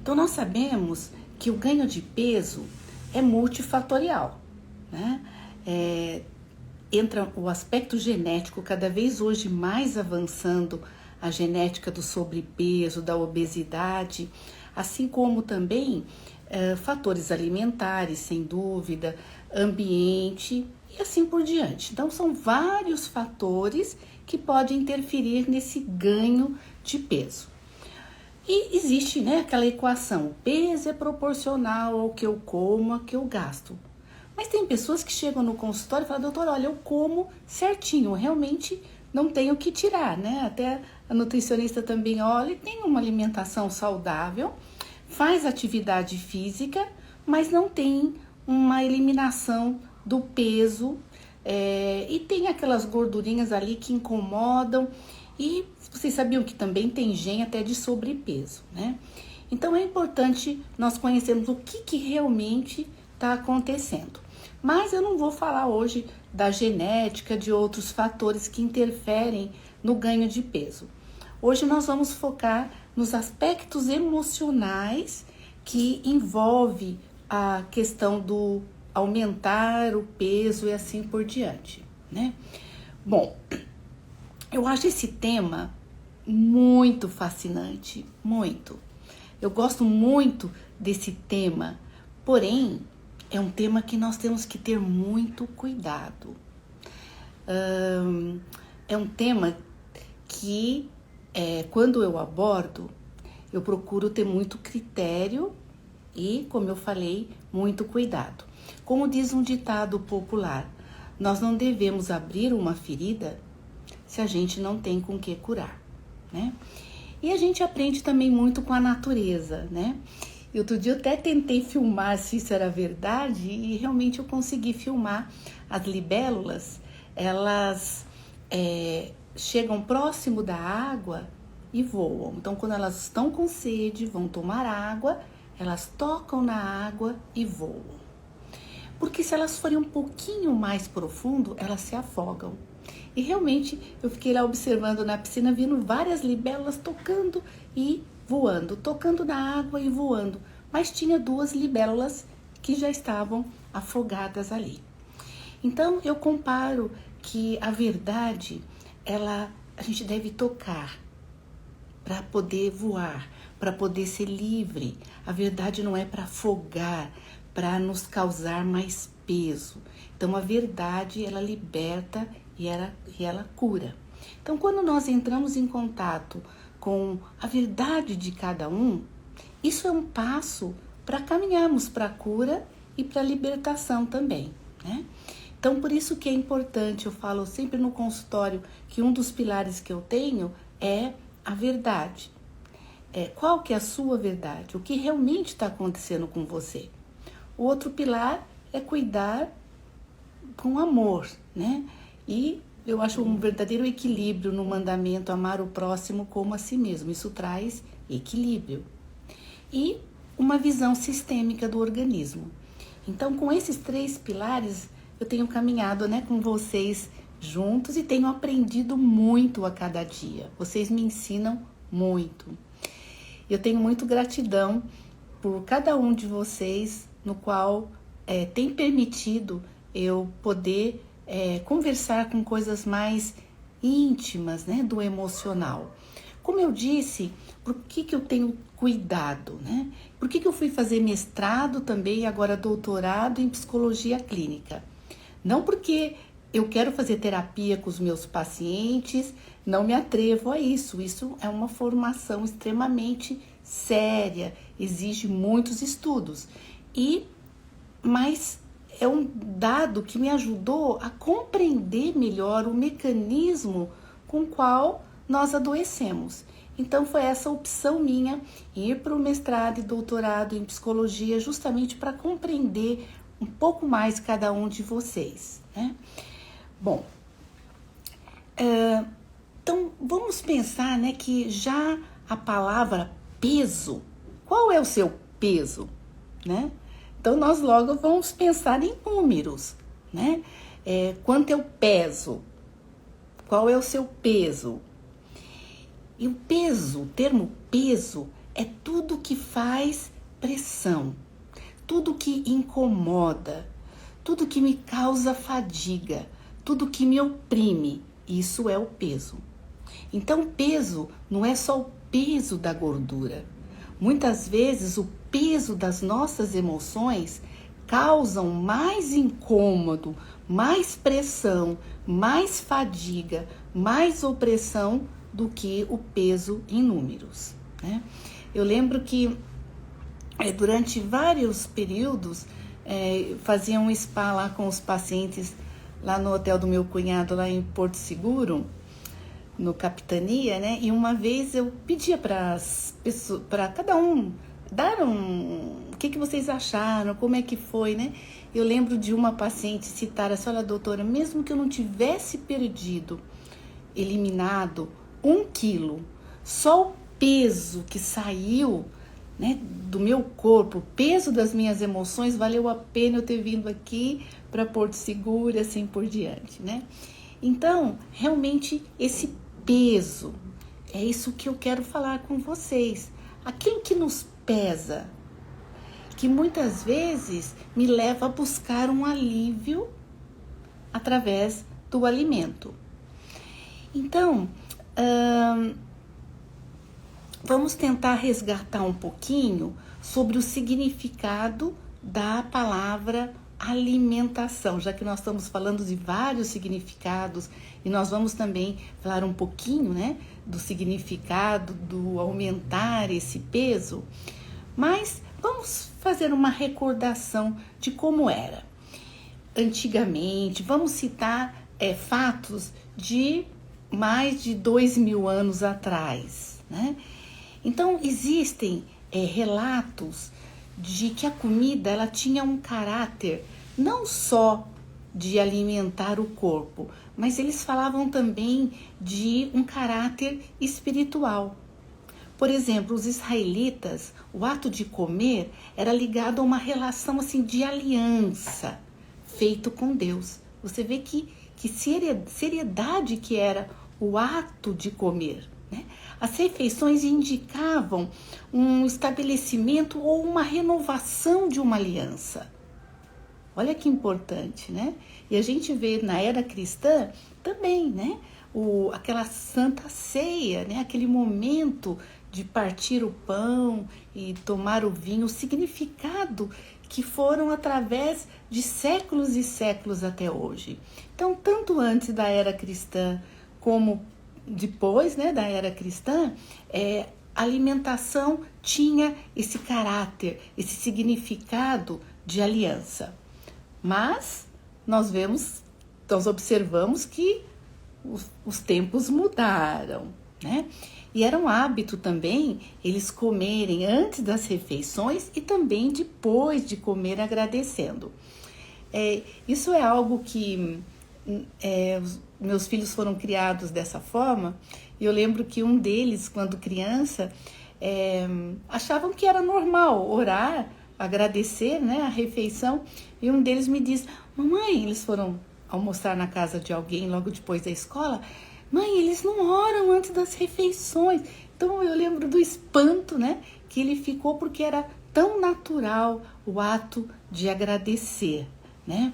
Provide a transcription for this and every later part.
Então, nós sabemos que o ganho de peso é multifatorial, né? Entra o aspecto genético cada vez hoje mais avançando, a genética do sobrepeso, da obesidade, assim como também fatores alimentares, sem dúvida, ambiente e assim por diante. Então, são vários fatores que podem interferir nesse ganho de peso. E existe, né, aquela equação, o peso é proporcional ao que eu como, ao que eu gasto. Mas tem pessoas que chegam no consultório e falam, doutora, olha, eu como certinho, realmente não tenho o que tirar, né? Até a nutricionista também olha, tem uma alimentação saudável, faz atividade física, mas não tem uma eliminação do peso e tem aquelas gordurinhas ali que incomodam. E vocês sabiam que também tem gente até de sobrepeso, né? Então é importante nós conhecermos o que realmente está acontecendo. Mas eu não vou falar hoje da genética, de outros fatores que interferem no ganho de peso. Hoje nós vamos focar nos aspectos emocionais que envolve a questão do aumentar o peso e assim por diante, né? Bom, eu acho esse tema muito fascinante, muito. Eu gosto muito desse tema, porém, é um tema que nós temos que ter muito cuidado. É um tema que, quando eu abordo, eu procuro ter muito critério e, como eu falei, muito cuidado. Como diz um ditado popular, nós não devemos abrir uma ferida se a gente não tem com que curar, né? E a gente aprende também muito com a natureza, né? E outro dia eu até tentei filmar se isso era verdade e realmente eu consegui filmar as libélulas. Elas chegam próximo da água e voam. Então, quando elas estão com sede, vão tomar água, elas tocam na água e voam. Porque se elas forem um pouquinho mais profundo, elas se afogam. E realmente eu fiquei lá observando na piscina, vendo várias libélulas tocando e voando, tocando na água e voando. Mas tinha 2 libélulas que já estavam afogadas ali. Então eu comparo que a verdade, a gente deve tocar para poder voar, para poder ser livre. A verdade não é para afogar, para nos causar mais peso. Então a verdade, ela liberta e ela cura. Então quando nós entramos em contato com a verdade de cada um, isso é um passo para caminharmos para a cura e para a libertação também, né? Então por isso que é importante, eu falo sempre no consultório, que um dos pilares que eu tenho é a verdade. Qual que é a sua verdade? O que realmente está acontecendo com você? O outro pilar é cuidar com amor, né? E eu acho um verdadeiro equilíbrio no mandamento amar o próximo como a si mesmo. Isso traz equilíbrio. E uma visão sistêmica do organismo. Então, com esses 3 pilares, eu tenho caminhado, né, com vocês juntos e tenho aprendido muito a cada dia. Vocês me ensinam muito. Eu tenho muito gratidão por cada um de vocês, no qual tem permitido eu poder conversar com coisas mais íntimas, né, do emocional. Como eu disse, por que eu tenho cuidado, né? Por que eu fui fazer mestrado também e agora doutorado em psicologia clínica? Não porque eu quero fazer terapia com os meus pacientes, não me atrevo a isso. Isso é uma formação extremamente séria, exige muitos estudos. Mas é um dado que me ajudou a compreender melhor o mecanismo com o qual nós adoecemos. Então foi essa opção minha, ir para o mestrado e doutorado em psicologia, justamente para compreender um pouco mais cada um de vocês, né? Bom, então vamos pensar, né, que já a palavra peso, qual é o seu peso, né? Então nós logo vamos pensar em números, né? Quanto eu peso? Qual é o seu peso? E o peso, o termo peso, é tudo que faz pressão, tudo que incomoda, tudo que me causa fadiga, tudo que me oprime. Isso é o peso. Então, peso não é só o peso da gordura. Muitas vezes, o peso das nossas emoções causam mais incômodo, mais pressão, mais fadiga, mais opressão do que o peso em números, né? Eu lembro que durante vários períodos fazia um spa lá com os pacientes lá no hotel do meu cunhado lá em Porto Seguro, no Capitania, né? E uma vez eu pedia para cada um dar o que vocês acharam, como é que foi, né? Eu lembro de uma paciente citar assim: olha, doutora, mesmo que eu não tivesse eliminado 1 quilo, só o peso que saiu, né, do meu corpo, o peso das minhas emoções, valeu a pena eu ter vindo aqui para Porto Seguro e assim por diante, né? Então, realmente, esse peso, é isso que eu quero falar com vocês. Aquilo que nos pesa, que muitas vezes me leva a buscar um alívio através do alimento. Então, vamos tentar resgatar um pouquinho sobre o significado da palavra alimentação, já que nós estamos falando de vários significados e nós vamos também falar um pouquinho, né, do significado do aumentar esse peso, mas vamos fazer uma recordação de como era antigamente. Vamos citar fatos de mais de 2.000 anos atrás, né? Então, existem relatos de que a comida ela tinha um caráter não só de alimentar o corpo, mas eles falavam também de um caráter espiritual. Por exemplo, os israelitas, o ato de comer era ligado a uma relação assim de aliança feito com Deus. Você vê que seriedade que era o ato de comer, né? As refeições indicavam um estabelecimento ou uma renovação de uma aliança. Olha que importante, né? E a gente vê na era cristã também, né? Aquela santa ceia, né? Aquele momento de partir o pão e tomar o vinho, o significado que foram através de séculos e séculos até hoje. Então, tanto antes da era cristã como depois, né, da era cristã, a alimentação tinha esse caráter, esse significado de aliança. Mas nós observamos que os tempos mudaram, né? E era um hábito também eles comerem antes das refeições e também depois de comer agradecendo. Isso é algo que meus filhos foram criados dessa forma, e eu lembro que um deles, quando criança, achavam que era normal orar, agradecer, né, a refeição, e um deles me disse: mamãe, eles foram almoçar na casa de alguém logo depois da escola, mãe, eles não oram antes das refeições. Então eu lembro do espanto, né, que ele ficou, porque era tão natural o ato de agradecer, né?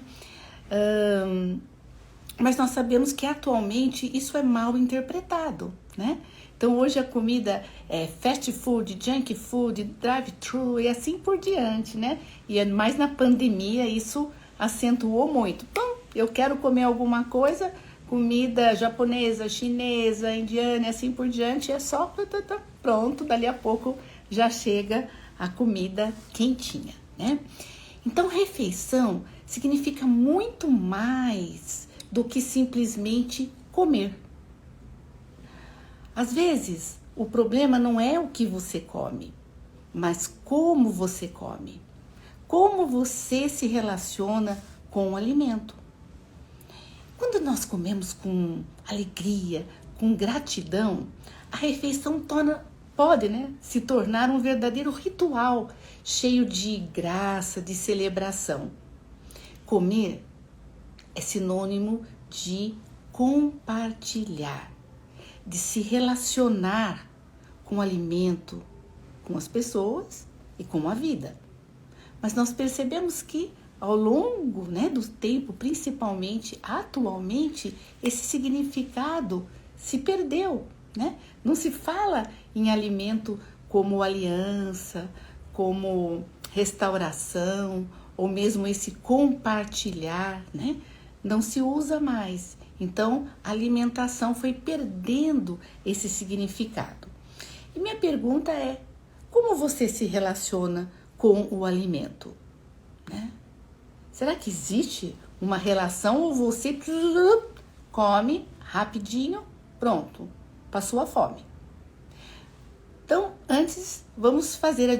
Mas nós sabemos que atualmente isso é mal interpretado, né? Então hoje a comida é fast food, junk food, drive-thru e assim por diante, né? E mais na pandemia isso acentuou muito. Então, eu quero comer alguma coisa, comida japonesa, chinesa, indiana e assim por diante, é só pronto, dali a pouco já chega a comida quentinha, né? Então refeição significa muito mais do que simplesmente comer. Às vezes, o problema não é o que você come, mas como você come. Como você se relaciona com o alimento. Quando nós comemos com alegria, com gratidão, a refeição pode se tornar um verdadeiro ritual, cheio de graça, de celebração. Comer é sinônimo de compartilhar, de se relacionar com o alimento, com as pessoas e com a vida. Mas nós percebemos que ao longo, né, do tempo, principalmente atualmente, esse significado se perdeu, né? Não se fala em alimento como aliança, como restauração, ou mesmo esse compartilhar, né? Não se usa mais. Então, a alimentação foi perdendo esse significado. E minha pergunta é: como você se relaciona com o alimento, né? Será que existe uma relação ou você come rapidinho, pronto, passou a fome? Então, antes, vamos fazer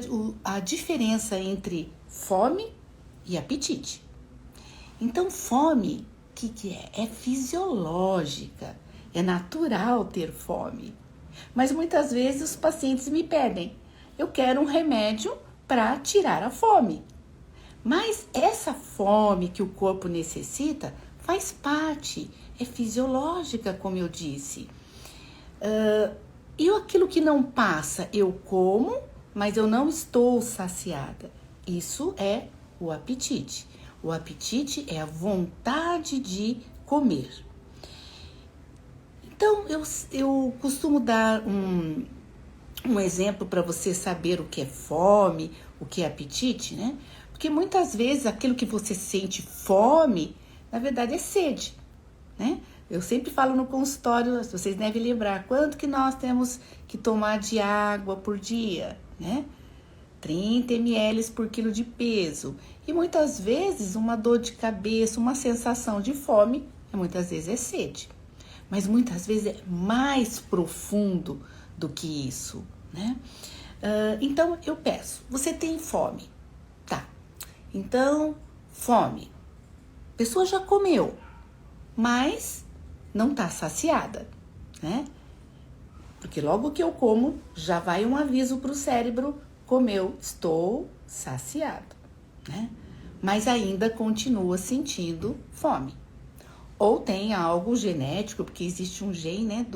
a diferença entre fome e apetite. Então, fome, o que é? É fisiológica, é natural ter fome. Mas muitas vezes os pacientes me pedem: eu quero um remédio para tirar a fome. Mas essa fome que o corpo necessita faz parte, é fisiológica, como eu disse. E aquilo que não passa, eu como, mas eu não estou saciada. Isso é o apetite. O apetite é a vontade de comer. Então, eu costumo dar um exemplo para você saber o que é fome, o que é apetite, né? Porque muitas vezes aquilo que você sente fome, na verdade é sede, né? Eu sempre falo no consultório, vocês devem lembrar, quanto que nós temos que tomar de água por dia, né? 30 ml por quilo de peso. E muitas vezes uma dor de cabeça, uma sensação de fome, muitas vezes é sede. Mas muitas vezes é mais profundo do que isso, né? Então eu peço, você tem fome? Tá. Então, fome. A pessoa já comeu, mas não está saciada, né? Porque logo que eu como, já vai um aviso para o cérebro: comeu, estou saciado, né? Mas ainda continua sentindo fome. Ou tem algo genético, porque existe um gene, né,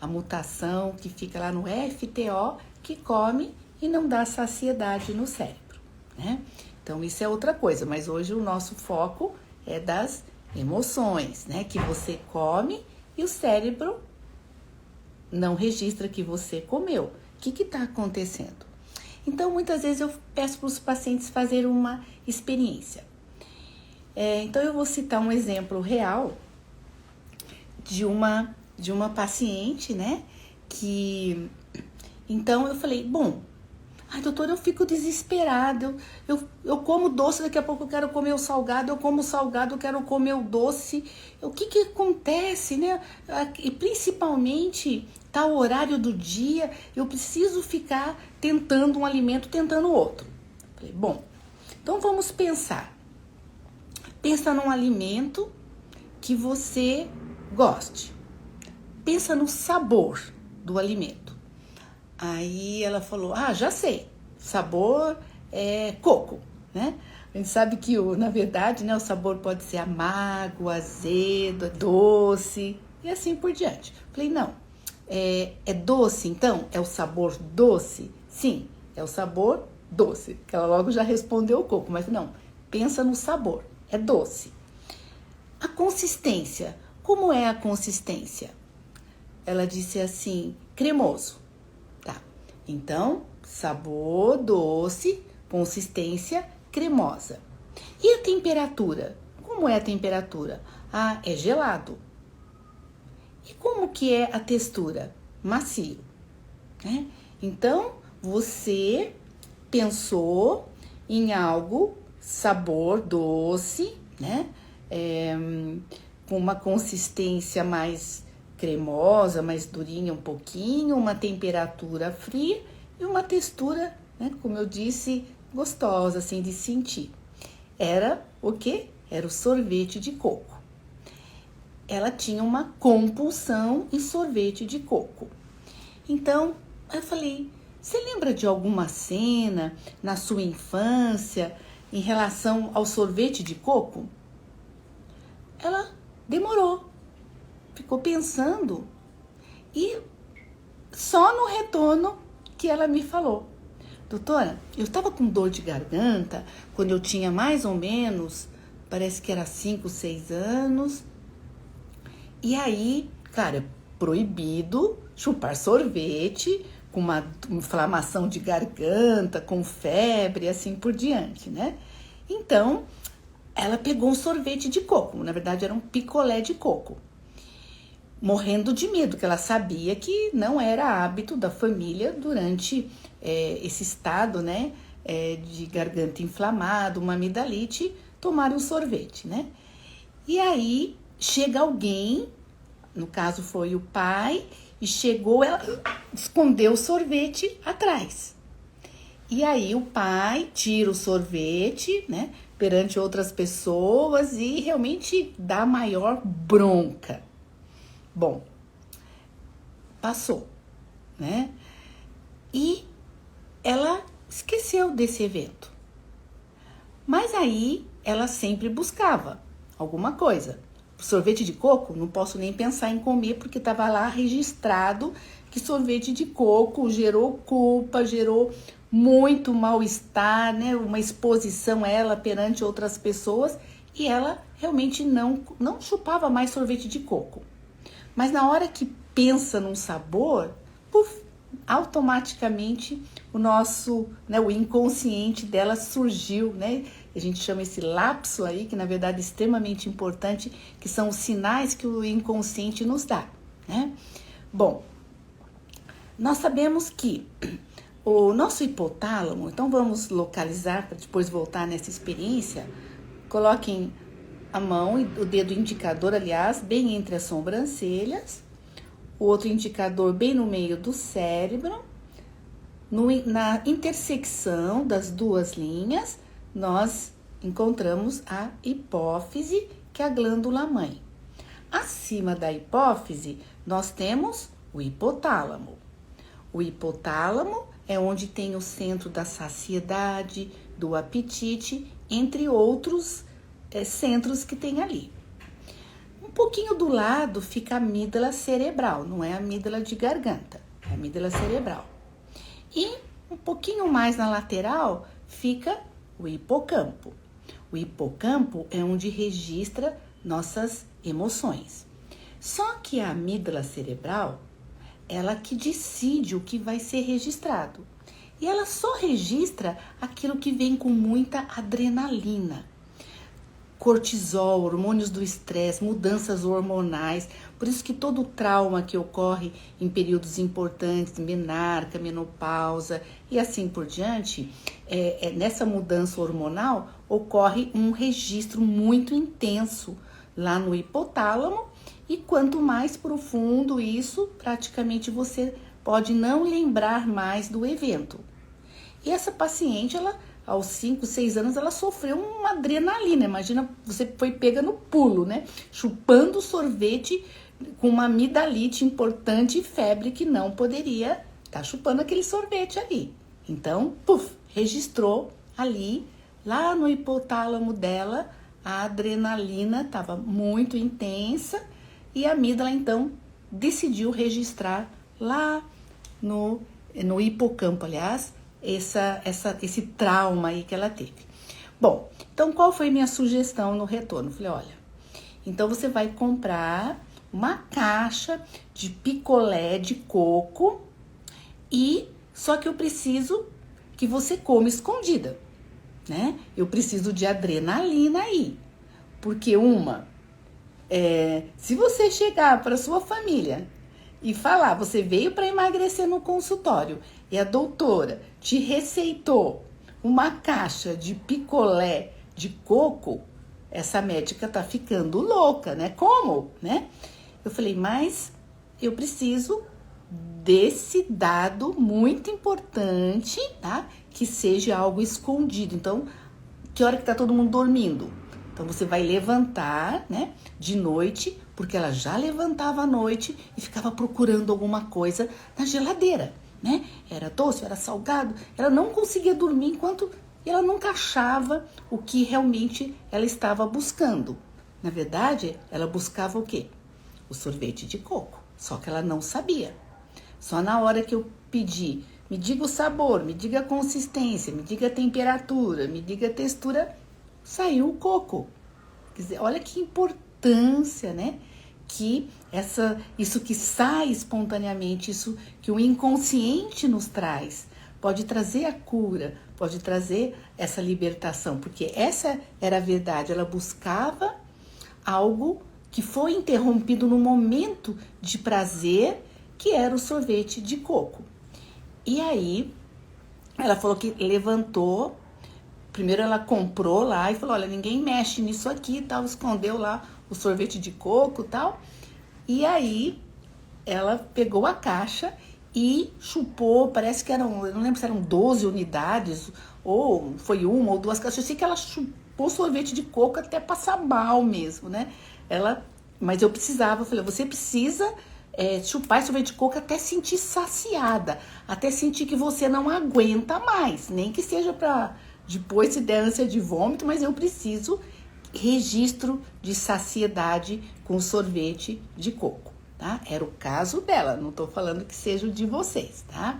a mutação que fica lá no FTO, que come e não dá saciedade no cérebro, né? Então, isso é outra coisa, mas hoje o nosso foco é das emoções, né? Que você come e o cérebro não registra que você comeu. O que está acontecendo? Então, muitas vezes eu peço para os pacientes fazerem uma experiência. Então, eu vou citar um exemplo real de uma paciente, né? Então, eu falei, bom, ai, doutora, eu fico desesperada, eu como doce, daqui a pouco eu quero comer o salgado, eu como o salgado, eu quero comer o doce. O que acontece, né? E principalmente, tá o horário do dia, eu preciso ficar tentando um alimento, tentando outro. Falei, bom, então vamos pensar. Pensa num alimento que você goste. Pensa no sabor do alimento. Aí ela falou, já sei, sabor é coco, né? A gente sabe que, na verdade, né, o sabor pode ser amargo, azedo, doce e assim por diante. Falei, não, é doce então? É o sabor doce? Sim, é o sabor doce. Que ela logo já respondeu o coco, mas não, pensa no sabor, é doce. A consistência, como é a consistência? Ela disse assim, cremoso. Então, sabor doce, consistência cremosa. E a temperatura? Como é a temperatura? É gelado. E como que é a textura? Macio, né? Então, você pensou em algo, sabor doce, né? Com uma consistência mais cremosa, mais durinha um pouquinho, uma temperatura fria e uma textura, né, como eu disse, gostosa, assim, de sentir. Era o quê? Era o sorvete de coco. Ela tinha uma compulsão em sorvete de coco. Então, eu falei, você lembra de alguma cena na sua infância em relação ao sorvete de coco? Ela demorou. Ficou pensando e só no retorno que ela me falou. doutora, eu estava com dor de garganta quando eu tinha mais ou menos, parece que era 5, 6 anos. E aí, cara, é proibido chupar sorvete com uma inflamação de garganta, com febre e assim por diante, né? Então, ela pegou um sorvete de coco, na verdade era um picolé de coco, morrendo de medo, que ela sabia que não era hábito da família durante esse estado, né, de garganta inflamada, uma amidalite, tomar um sorvete, né? E aí chega alguém, no caso foi o pai, e chegou, ela escondeu o sorvete atrás. E aí o pai tira o sorvete, né, perante outras pessoas e realmente dá maior bronca. Bom, passou, né? E ela esqueceu desse evento. Mas aí ela sempre buscava alguma coisa. Sorvete de coco, não posso nem pensar em comer, porque estava lá registrado que sorvete de coco gerou culpa, gerou muito mal-estar, né? Uma exposição a ela perante outras pessoas, e ela realmente não chupava mais sorvete de coco. Mas na hora que pensa num sabor, puf, automaticamente o nosso, né, o inconsciente dela surgiu, né? A gente chama esse lapso aí, que na verdade é extremamente importante, que são os sinais que o inconsciente nos dá, né? Bom, nós sabemos que o nosso hipotálamo, então vamos localizar para depois voltar nessa experiência. Coloquem a mão, o dedo indicador, aliás, bem entre as sobrancelhas, o outro indicador bem no meio do cérebro. Na intersecção das duas linhas, nós encontramos a hipófise, que é a glândula mãe. Acima da hipófise, nós temos o hipotálamo. O hipotálamo é onde tem o centro da saciedade, do apetite, entre outros centros que tem ali. Um pouquinho do lado fica a amígdala cerebral, não é a amígdala de garganta, é a amígdala cerebral. E um pouquinho mais na lateral fica o hipocampo. O hipocampo é onde registra nossas emoções. Só que a amígdala cerebral, ela que decide o que vai ser registrado. E ela só registra aquilo que vem com muita adrenalina. Cortisol, hormônios do estresse, mudanças hormonais. Por isso que todo trauma que ocorre em períodos importantes, menarca, menopausa e assim por diante, nessa mudança hormonal ocorre um registro muito intenso lá no hipotálamo, e quanto mais profundo isso, praticamente você pode não lembrar mais do evento. E essa paciente, ela aos 5, 6 anos, ela sofreu uma adrenalina. Imagina, você foi pega no pulo, né? Chupando sorvete com uma amidalite importante e febre que não poderia estar chupando aquele sorvete ali. Então, puf, registrou ali, lá no hipotálamo dela, a adrenalina estava muito intensa e a amígdala, então, decidiu registrar lá no hipocampo, aliás, esse trauma aí que ela teve. Bom, então qual foi minha sugestão no retorno? Falei, olha, então você vai comprar uma caixa de picolé de coco, e só que eu preciso que você coma escondida, né? Eu preciso de adrenalina aí, porque se você chegar para sua família e falar, você veio para emagrecer no consultório e a doutora te receitou uma caixa de picolé de coco, essa médica tá ficando louca, né? Como, né? Eu falei, mas eu preciso desse dado muito importante, tá? Que seja algo escondido. Então, que hora que tá todo mundo dormindo? Então, você vai levantar, né, de noite, porque ela já levantava à noite e ficava procurando alguma coisa na geladeira, né? Era doce, era salgado, ela não conseguia dormir enquanto ela nunca achava o que realmente ela estava buscando. Na verdade, ela buscava o quê? O sorvete de coco, só que ela não sabia. Só na hora que eu pedi, me diga o sabor, me diga a consistência, me diga a temperatura, me diga a textura. Saiu o coco. Quer dizer, olha que importância, né? Que isso que sai espontaneamente, isso que o inconsciente nos traz, pode trazer a cura, pode trazer essa libertação, porque essa era a verdade. Ela buscava algo que foi interrompido no momento de prazer, que era o sorvete de coco. E aí, ela falou que levantou, primeiro ela comprou lá e falou, olha, ninguém mexe nisso aqui e tal, escondeu lá o sorvete de coco e tal. E aí, ela pegou a caixa e chupou, parece que eram, eu não lembro se eram 12 unidades, ou foi uma ou duas caixas, eu sei que ela chupou sorvete de coco até passar mal mesmo, né? Mas eu precisava, eu falei, você precisa chupar esse sorvete de coco até sentir saciada, até sentir que você não aguenta mais, nem que seja para depois se der ânsia de vômito, mas eu preciso registro de saciedade com sorvete de coco, tá? Era o caso dela, não tô falando que seja o de vocês, tá?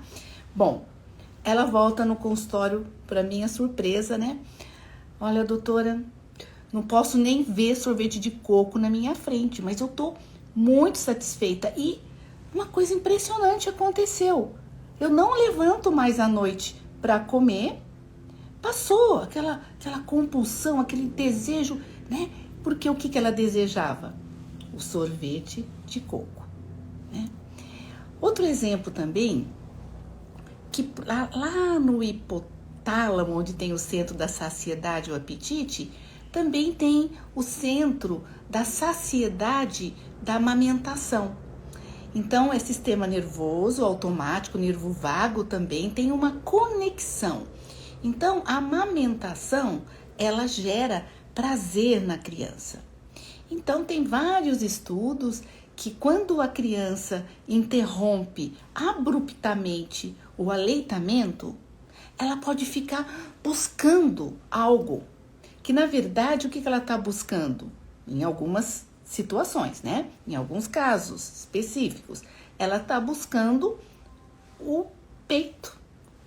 Bom, ela volta no consultório, para minha surpresa, né? Olha, doutora, não posso nem ver sorvete de coco na minha frente, mas eu tô muito satisfeita. E uma coisa impressionante aconteceu. Eu não levanto mais à noite para comer. Passou aquela compulsão, aquele desejo, né? Porque o que ela desejava? O sorvete de coco, né? Outro exemplo também, que lá no hipotálamo, onde tem o centro da saciedade, o apetite, também tem o centro da saciedade da amamentação. Então, é sistema nervoso automático, nervo vago também tem uma conexão. Então, a amamentação, ela gera prazer na criança. Então, tem vários estudos que quando a criança interrompe abruptamente o aleitamento, ela pode ficar buscando algo. Que, na verdade, o que ela está buscando? Em algumas situações, né? Em alguns casos específicos, ela está buscando o peito,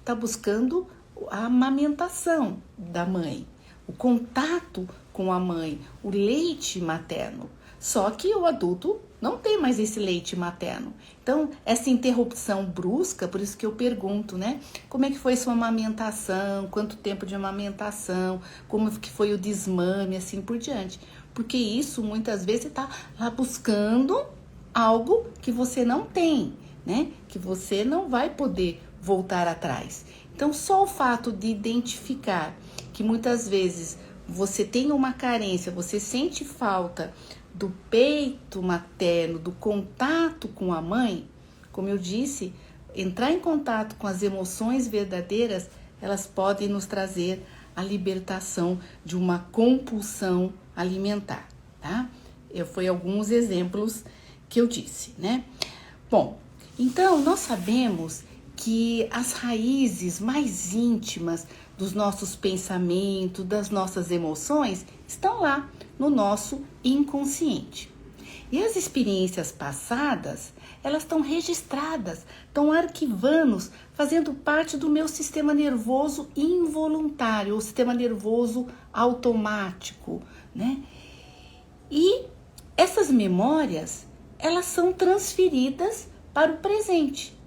está buscando a amamentação da mãe, o contato com a mãe, o leite materno. Só que o adulto não tem mais esse leite materno. Então, essa interrupção brusca, por isso que eu pergunto, né? Como é que foi sua amamentação? Quanto tempo de amamentação? Como que foi o desmame, assim por diante? Porque isso, muitas vezes, você está lá buscando algo que você não tem, né? Que você não vai poder voltar atrás. Então, só o fato de identificar que muitas vezes você tem uma carência, você sente falta do peito materno, do contato com a mãe, como eu disse, entrar em contato com as emoções verdadeiras, elas podem nos trazer a libertação de uma compulsão alimentar, tá? Foi alguns exemplos que eu disse, né? Bom, então nós sabemos que as raízes mais íntimas dos nossos pensamentos, das nossas emoções, estão lá no nosso inconsciente. E as experiências passadas, elas estão registradas, estão arquivando, fazendo parte do meu sistema nervoso involuntário, o sistema nervoso automático, né? E essas memórias, elas são transferidas para o presente.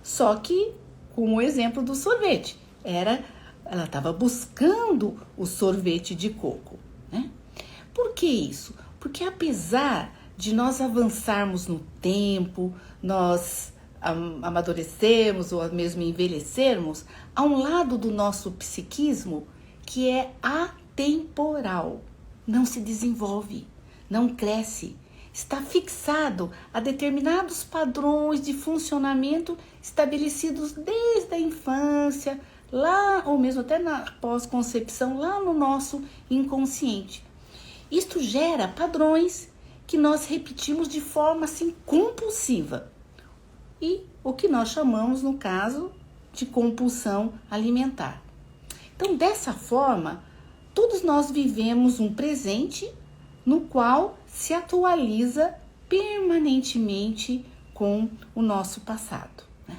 Só que, com o exemplo do sorvete, ela estava buscando o sorvete de coco, né? Por que isso? Porque apesar de nós avançarmos no tempo, nós amadurecermos ou mesmo envelhecermos, há um lado do nosso psiquismo que é atemporal, não se desenvolve, não cresce, está fixado a determinados padrões de funcionamento estabelecidos desde a infância, lá ou mesmo até na pós-concepção, lá no nosso inconsciente. Isto gera padrões que nós repetimos de forma assim compulsiva e o que nós chamamos, no caso, de compulsão alimentar. Então, dessa forma, todos nós vivemos um presente no qual se atualiza permanentemente com o nosso passado, né?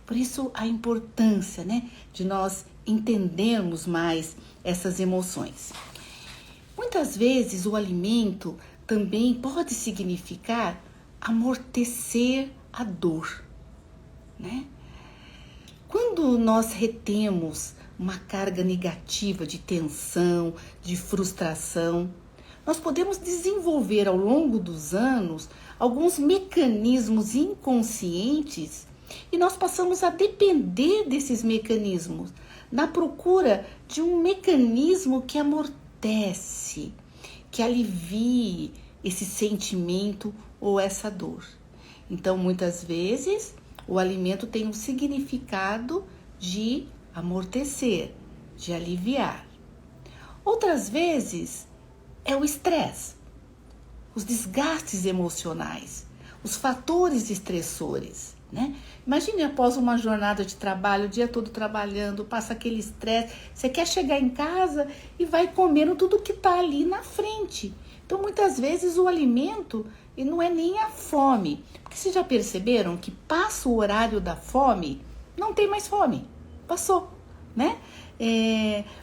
Por isso a importância, né, de nós entendermos mais essas emoções. Muitas vezes o alimento também pode significar amortecer a dor, né? Quando nós retemos uma carga negativa de tensão, de frustração, nós podemos desenvolver ao longo dos anos alguns mecanismos inconscientes e nós passamos a depender desses mecanismos na procura de um mecanismo que amortece, que alivie esse sentimento ou essa dor. Então, muitas vezes, o alimento tem um significado de amortecer, de aliviar. Outras vezes, é o estresse, os desgastes emocionais, os fatores estressores, né? Imagine após uma jornada de trabalho, o dia todo trabalhando, passa aquele estresse, você quer chegar em casa e vai comendo tudo que está ali na frente. Então, muitas vezes, o alimento e não é nem a fome. Porque vocês já perceberam que passa o horário da fome, não tem mais fome. Passou, né?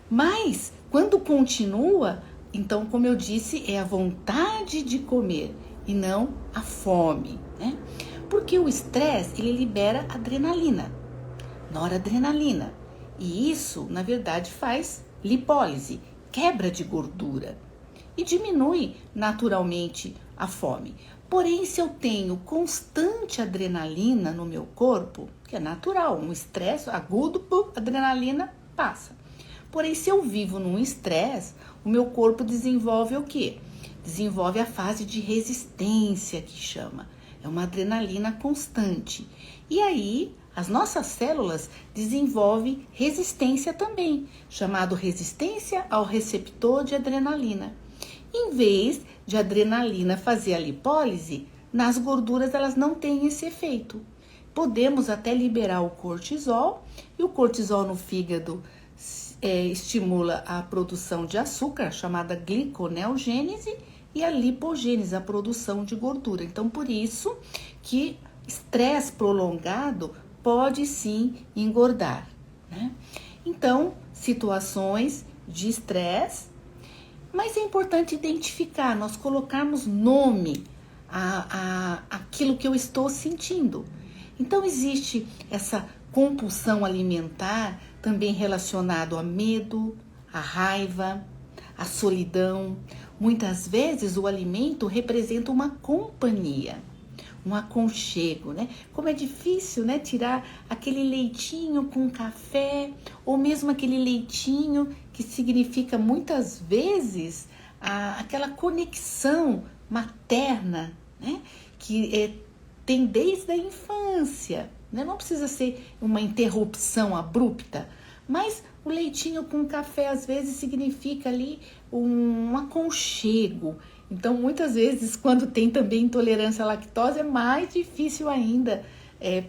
Mas, quando continua, então, como eu disse, é a vontade de comer e não a fome, né? Porque o estresse, ele libera adrenalina, noradrenalina. E isso, na verdade, faz lipólise, quebra de gordura. E diminui naturalmente a fome. Porém, se eu tenho constante adrenalina no meu corpo, que é natural, um estresse agudo, adrenalina passa. Porém, se eu vivo num estresse, o meu corpo desenvolve o quê? Desenvolve a fase de resistência, que chama. É uma adrenalina constante. E aí, as nossas células desenvolvem resistência também, chamado resistência ao receptor de adrenalina. Em vez de adrenalina fazer a lipólise, nas gorduras elas não têm esse efeito. Podemos até liberar o cortisol, e o cortisol no fígado estimula a produção de açúcar, chamada gliconeogênese, e a lipogênese, a produção de gordura. Então, por isso que estresse prolongado pode sim engordar, né? Então, situações de estresse, mas é importante identificar, nós colocarmos nome àquilo que eu estou sentindo. Então, existe essa compulsão alimentar também relacionado a medo, a raiva, a solidão. Muitas vezes o alimento representa uma companhia, um aconchego, né? Como é difícil, né, tirar aquele leitinho com café, ou mesmo aquele leitinho que significa muitas vezes aquela conexão materna, né? Que tem desde a infância, né? Não precisa ser uma interrupção abrupta, mas o leitinho com café às vezes significa ali um aconchego. Então, muitas vezes, quando tem também intolerância à lactose, é mais difícil ainda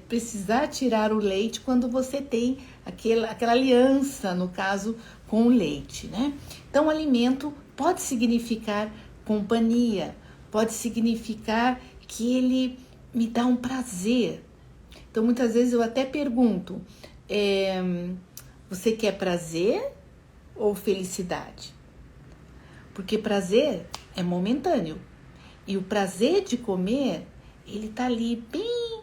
precisar tirar o leite quando você tem aquela aliança, no caso, com o leite, né? Então, o alimento pode significar companhia, pode significar que ele me dá um prazer. Então, muitas vezes eu até pergunto, você quer prazer ou felicidade? Porque prazer é momentâneo. E o prazer de comer, ele tá ali bem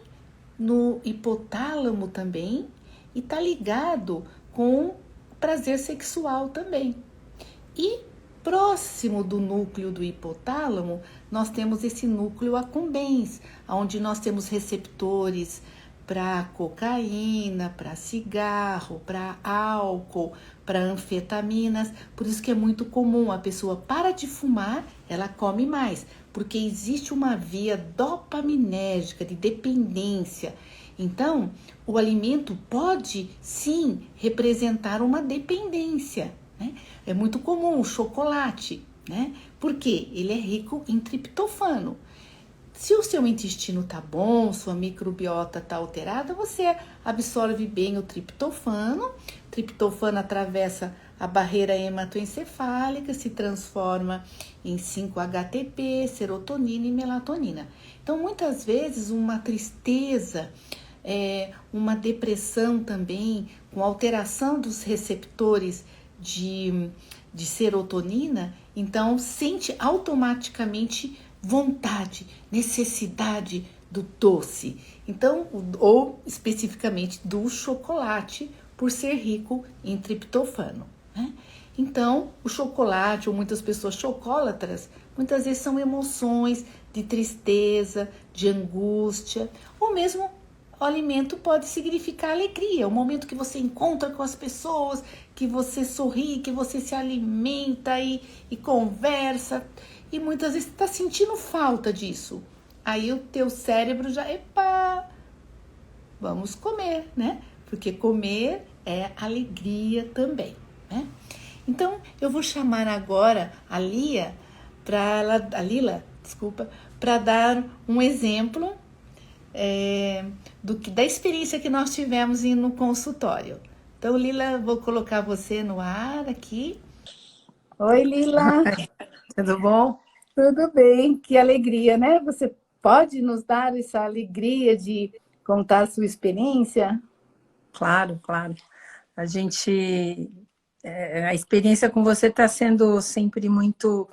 no hipotálamo também e tá ligado com o prazer sexual também. E próximo do núcleo do hipotálamo, nós temos esse núcleo accumbens, onde nós temos receptores para cocaína, para cigarro, para álcool, para anfetaminas. Por isso que é muito comum a pessoa para de fumar, ela come mais, porque existe uma via dopaminérgica de dependência. Então, o alimento pode sim representar uma dependência, né? É muito comum o chocolate, né? Porque ele é rico em triptofano. Se o seu intestino tá bom, sua microbiota tá alterada, você absorve bem o triptofano. O triptofano atravessa a barreira hematoencefálica, se transforma em 5-HTP, serotonina e melatonina. Então, muitas vezes, uma tristeza uma depressão também, com alteração dos receptores de serotonina, então sente automaticamente vontade, necessidade do doce. Então, ou especificamente do chocolate, por ser rico em triptofano, né? Então, o chocolate, ou muitas pessoas chocolatras, muitas vezes são emoções de tristeza, de angústia, ou mesmo o alimento pode significar alegria, o momento que você encontra com as pessoas, que você sorri, que você se alimenta e conversa, e muitas vezes está sentindo falta disso. Aí o teu cérebro já, epa, vamos comer, né? Porque comer é alegria também, né? Então, eu vou chamar agora a Lila, desculpa, para dar um exemplo da experiência que nós tivemos no consultório. Então, Lila, vou colocar você no ar aqui. Oi, Lila. Tudo bom? Tudo bem, que alegria, né? Você pode nos dar essa alegria de contar a sua experiência? Claro, claro. A experiência com você está sendo sempre muito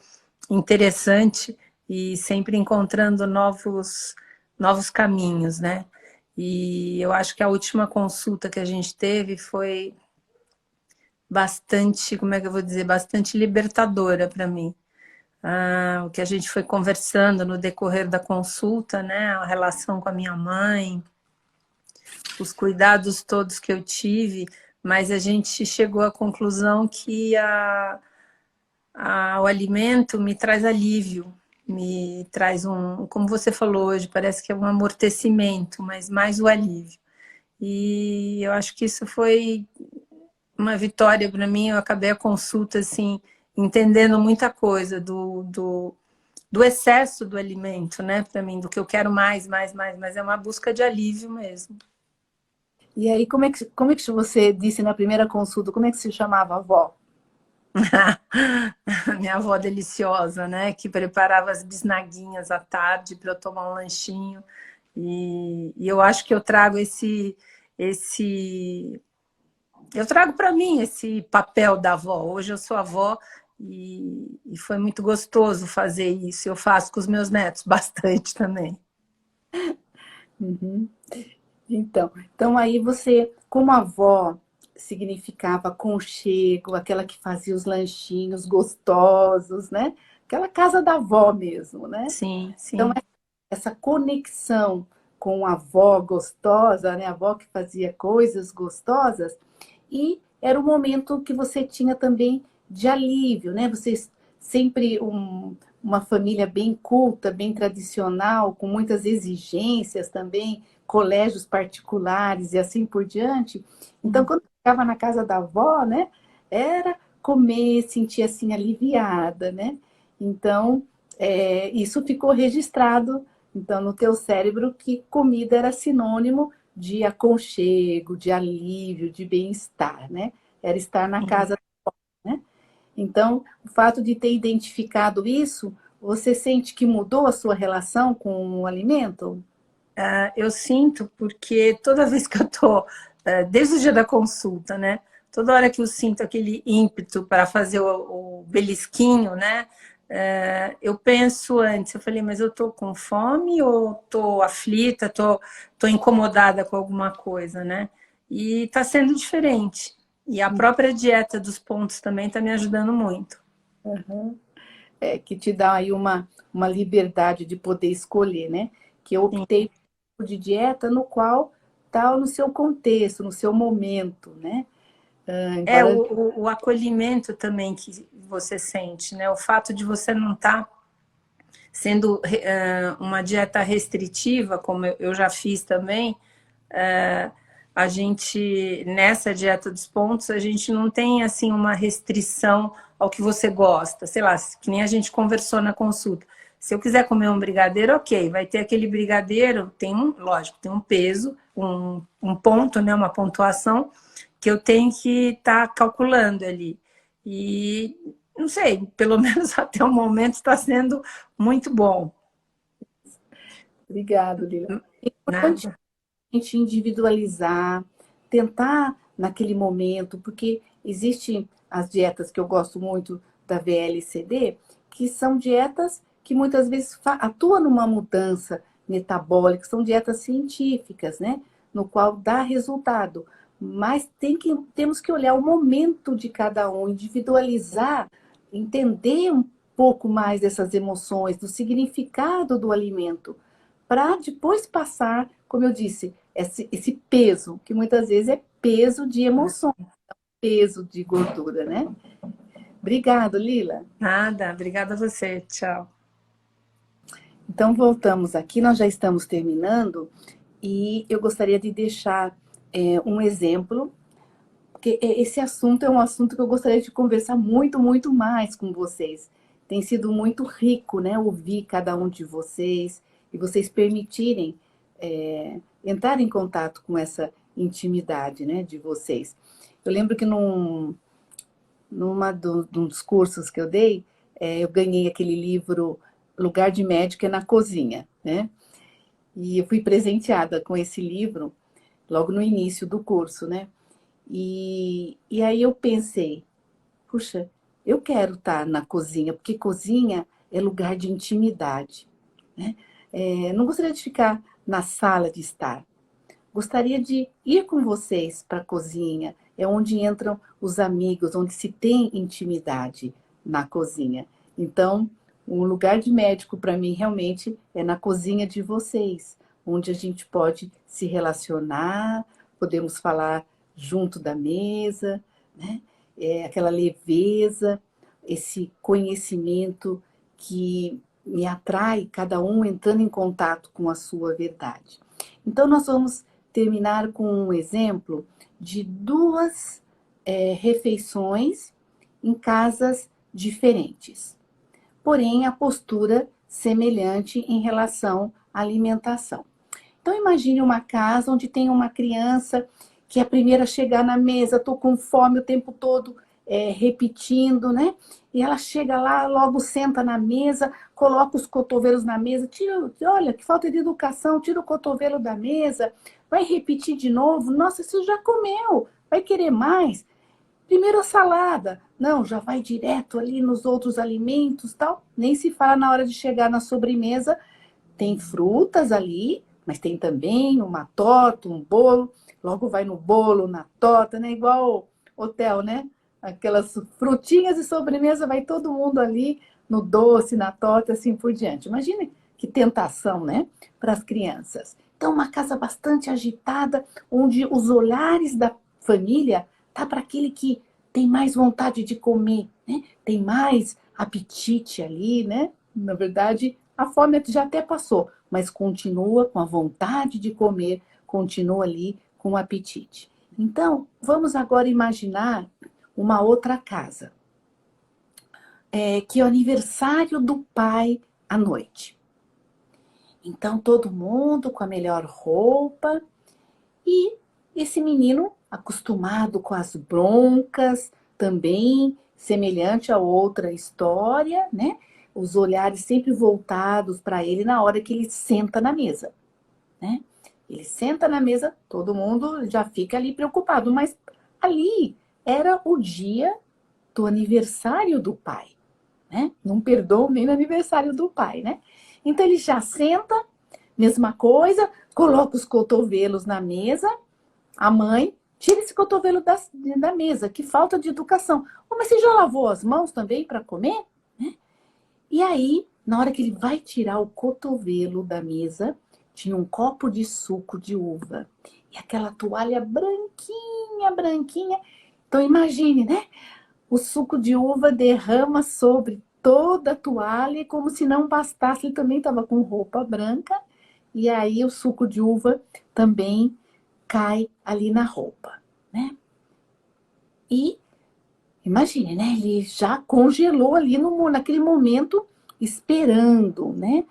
interessante e sempre encontrando novos caminhos, né? E eu acho que a última consulta que a gente teve foi bastante, como é que eu vou dizer, bastante libertadora para mim. O que a gente foi conversando no decorrer da consulta, né? A relação com a minha mãe, os cuidados todos que eu tive, mas a gente chegou à conclusão que o alimento me traz alívio, me traz como você falou hoje, parece que é um amortecimento, mas mais o alívio. E eu acho que isso foi uma vitória para mim. Eu acabei a consulta assim, entendendo muita coisa do excesso do alimento, né, para mim, do que eu quero mais, mas é uma busca de alívio mesmo. E aí, como é que você disse na primeira consulta, como é que se chamava a avó? Minha avó deliciosa, né? Que preparava as bisnaguinhas à tarde para eu tomar um lanchinho. E eu acho que eu trago eu trago para mim esse papel da avó. Hoje eu sou avó e foi muito gostoso fazer isso. Eu faço com os meus netos bastante também. Uhum. Então aí você, como avó, significava aconchego, aquela que fazia os lanchinhos gostosos, né? Aquela casa da avó mesmo, né? Sim, Então, sim. essa conexão com a avó gostosa, né? A avó que fazia coisas gostosas, e era um momento que você tinha também de alívio, né? Vocês sempre uma família bem culta, bem tradicional, com muitas exigências também, colégios particulares e assim por diante. Então, quando ficava na casa da avó, né? Era comer, sentir assim aliviada, né? Então, isso ficou registrado então no teu cérebro que comida era sinônimo de aconchego, de alívio, de bem-estar, né? Era estar na casa, né? Então, o fato de ter identificado isso, você sente que mudou a sua relação com o alimento? Eu sinto porque toda vez que eu tô, desde o dia da consulta, né? Toda hora que eu sinto aquele ímpeto para fazer o belisquinho, né? Eu penso antes, eu falei, mas eu tô com fome ou tô aflita, tô incomodada com alguma coisa, né? E tá sendo diferente. E a própria dieta dos pontos também tá me ajudando muito. Uhum. Que te dá aí uma liberdade de poder escolher, né? Que eu Sim. optei por de dieta no qual está no seu contexto, no seu momento, né? Embora O acolhimento também que você sente, né? O fato de você não estar sendo uma dieta restritiva, como eu já fiz também, a gente, nessa dieta dos pontos, a gente não tem assim uma restrição ao que você gosta. Sei lá, que nem a gente conversou na consulta. Se eu quiser comer um brigadeiro, ok, vai ter aquele brigadeiro, lógico, tem um peso, um ponto, né, uma pontuação, que eu tenho que estar calculando ali. E não sei, pelo menos até o momento está sendo muito bom. obrigado, Lila. É importante Nada. gente individualizar, tentar naquele momento, porque existem as dietas que eu gosto muito da VLCD, que são dietas que muitas vezes atuam numa mudança metabólica, são dietas científicas, né? No qual dá resultado. Mas temos que olhar o momento de cada um, individualizar, entender um pouco mais dessas emoções, do significado do alimento, para depois passar, como eu disse, esse peso, que muitas vezes é peso de emoções, peso de gordura, né? Obrigado, Lila. Nada, obrigada a você. Tchau. Então, voltamos aqui, nós já estamos terminando, e eu gostaria de deixar um exemplo, porque esse assunto é um assunto que eu gostaria de conversar muito, muito mais com vocês. Tem sido muito rico, né, ouvir cada um de vocês, e vocês permitirem entrar em contato com essa intimidade, né, de vocês. Eu lembro que num dos cursos que eu dei, eu ganhei aquele livro Lugar de Médico é na Cozinha, né? E eu fui presenteada com esse livro logo no início do curso, né? E aí eu pensei, puxa, eu quero estar na cozinha, porque cozinha é lugar de intimidade, né? Não gostaria de ficar na sala de estar. Gostaria de ir com vocês para a cozinha. É onde entram os amigos, onde se tem intimidade na cozinha. Então, um lugar de médico para mim realmente é na cozinha de vocês, onde a gente pode se relacionar, podemos falar junto da mesa, né? Aquela leveza, esse conhecimento que me atrai, cada um entrando em contato com a sua verdade. Então, nós vamos terminar com um exemplo de duas refeições em casas diferentes, porém a postura semelhante em relação à alimentação. Então imagine uma casa onde tem uma criança que é a primeira a chegar na mesa, estou com fome o tempo todo, repetindo, né? E ela chega lá, logo senta na mesa, coloca os cotovelos na mesa, olha, que falta de educação, tira o cotovelo da mesa, vai repetir de novo, nossa, você já comeu, vai querer mais? Primeiro a salada, não, já vai direto ali nos outros alimentos, tal. Nem se fala na hora de chegar na sobremesa, tem frutas ali, mas tem também uma torta, um bolo, logo vai no bolo, na torta, né? Igual hotel, né? Aquelas frutinhas e sobremesa, vai todo mundo ali no doce, na torta, assim por diante. Imagine que tentação, né? Para as crianças. Então, uma casa bastante agitada, onde os olhares da família tá para aquele que tem mais vontade de comer, né? Tem mais apetite ali, né? Na verdade, a fome já até passou, mas continua com a vontade de comer, continua ali com o apetite. Então, vamos agora imaginar uma outra casa, que é o aniversário do pai à noite. Então, todo mundo com a melhor roupa e esse menino acostumado com as broncas, também semelhante a outra história, né? Os olhares sempre voltados para ele na hora que ele senta na mesa, né? Ele senta na mesa, todo mundo já fica ali preocupado, mas ali era o dia do aniversário do pai, né? Não perdoa nem no aniversário do pai, né? Então ele já senta, mesma coisa, coloca os cotovelos na mesa, a mãe tira esse cotovelo da mesa, que falta de educação. Oh, mas você já lavou as mãos também para comer? Né? E aí, na hora que ele vai tirar o cotovelo da mesa, tinha um copo de suco de uva. E aquela toalha branquinha, branquinha. Então imagine, né? O suco de uva derrama sobre toda a toalha, como se não bastasse, ele também estava com roupa branca. E aí o suco de uva também cai ali na roupa, né? E imagine, né? Ele já congelou ali naquele momento, esperando, né?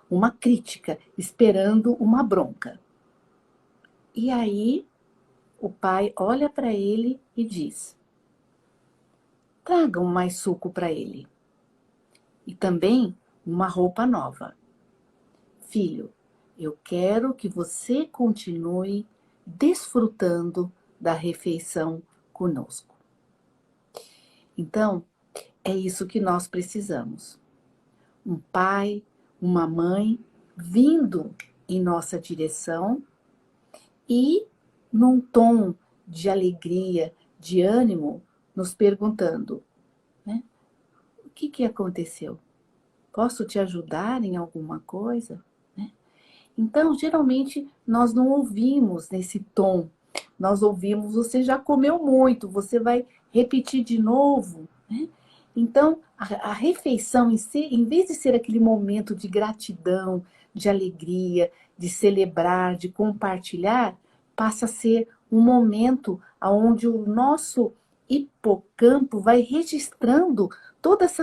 Uma crítica, esperando uma bronca. E aí o pai olha para ele e diz: tragam mais suco para ele. E também uma roupa nova. Filho, Eu quero que você continue desfrutando da refeição conosco. Então, é isso que nós precisamos. Um pai, uma mãe vindo em nossa direção e num tom de alegria, de ânimo, nos perguntando, né? O que aconteceu? Posso te ajudar em alguma coisa? Né? Então, geralmente, nós não ouvimos nesse tom. Nós ouvimos, você já comeu muito, você vai repetir de novo. Né? Então, a refeição em si, em vez de ser aquele momento de gratidão, de alegria, de celebrar, de compartilhar, passa a ser um momento onde o nosso hipocampo vai registrando todas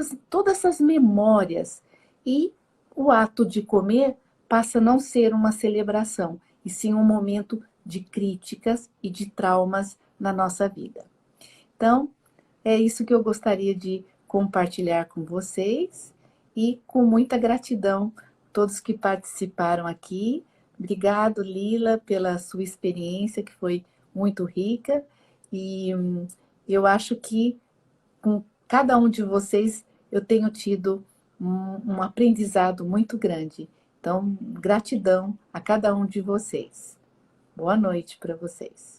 essas memórias. E o ato de comer passa a não ser uma celebração, e sim um momento de críticas e de traumas na nossa vida. Então, é isso que eu gostaria de compartilhar com vocês e com muita gratidão a todos que participaram aqui. Obrigado, Lila, pela sua experiência, que foi muito rica. E eu acho que com cada um de vocês eu tenho tido um aprendizado muito grande. Então, gratidão a cada um de vocês. Boa noite para vocês.